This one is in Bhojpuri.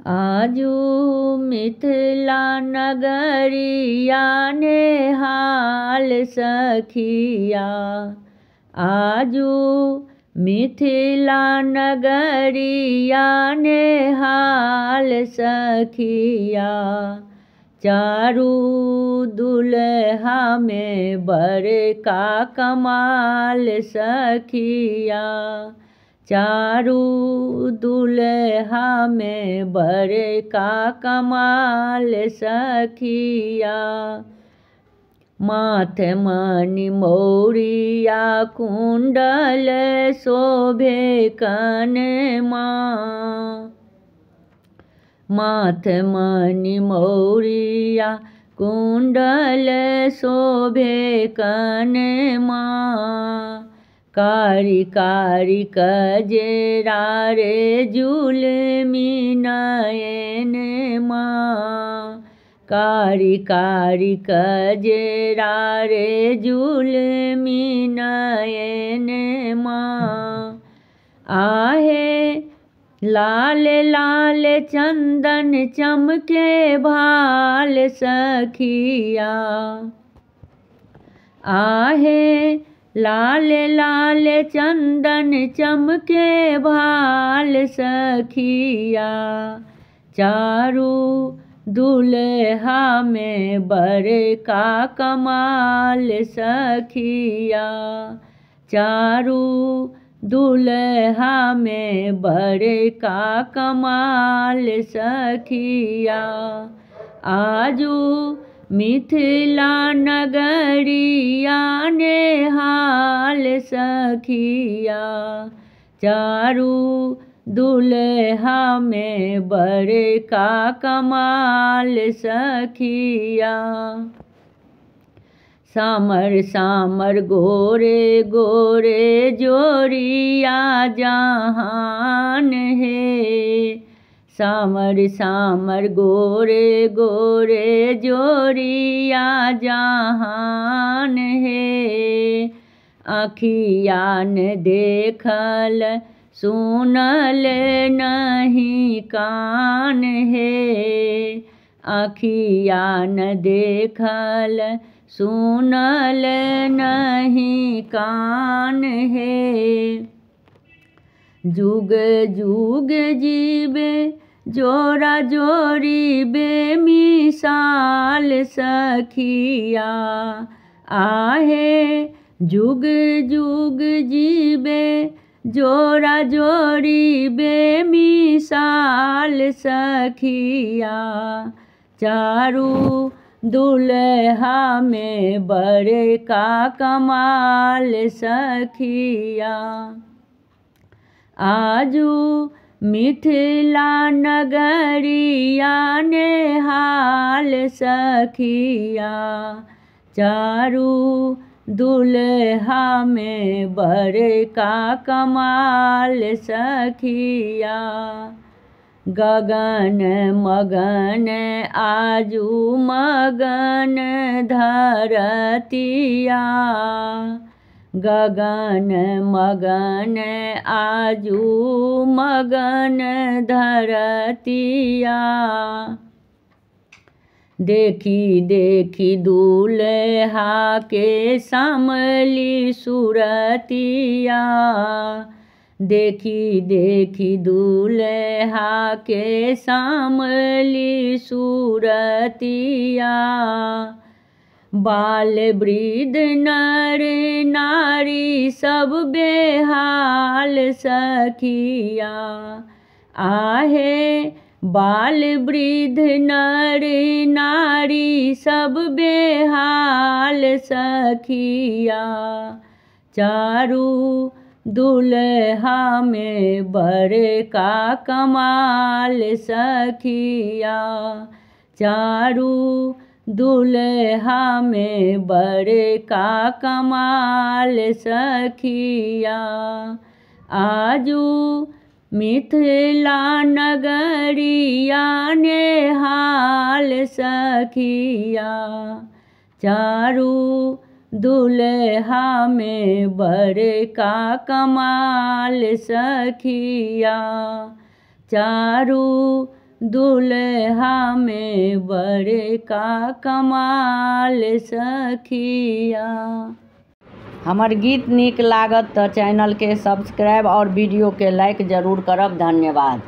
आजू मिथिला नगरिया नेहाल सखिया। आजू मिथिला नगरिया नेहाल सखिया। चारू दुल्हा में बड़का कमाल सखिया। चारू दुल्हा में बड़का कमाल सखिया। माथे मणि मौरिया कुंडल शोभे कनमा। माथे मणि मौरिया कुंडल शोभे कनमा। कारी कारी कजरा रे जुलमी नयनमा। कारी कारी कजरा रे जुलमी नयनमा। आहे लाल लाल चंदन चमके भाल सखिया। आहे लाल लाल चंदन चमके भाल सखिया। चारू दुल्हा में बड़का कमाल सखिया। चारू दुल्हा में बड़का कमाल सखिया। आजू मिथिला नगरिया नेहाल सखिया। चारू दुल्हा में बड़का कमाल सखिया। सामर सामर गोरे गोरे जोड़िया जहान है। सामर सामर गोरे गोरे जोड़िया जहान है। आँखिया ने देखल सुनल नहीं कान है। आँखिया न देखल सुनल नहीं कान है। जुग जुग जीवे जोरा जोरी बेमिसाल सखिया। आहे जुग जुग जीवे जोरा जोरी बेमिसाल सखिया। चारू दुल्हा में बड़का कमाल सखिया। आजू मिथिला नगरिया नेहाल सखिया। चारू दुल्हा में बड़का कमाल सखिया। गगन मगन आजू मगन धरतिया। गगन मगन आजू मगन धरतिया। देखी देखी दूल्हा के सामली सूरतिया। देखी देखी दूल्हा के सामली सूरतिया। बाल वृद्ध नर नारी सब बेहाल सखिया। आहे बाल वृद्ध नर नारी सब बेहाल सखिया। चारू दुल्हा में बड़का कमाल सखिया। चारू दुल्हा में बड़का कमाल सखिया। आजू मिथिला नगरिया नेहाल सखिया। चारू दुल्हा में बड़का कमाल सखिया। चारू दुल्हा में बड़े का कमाल सखिया। हमर गीत नीक लागत तो चैनल के सब्सक्राइब और वीडियो के लाइक जरूर करब। धन्यवाद।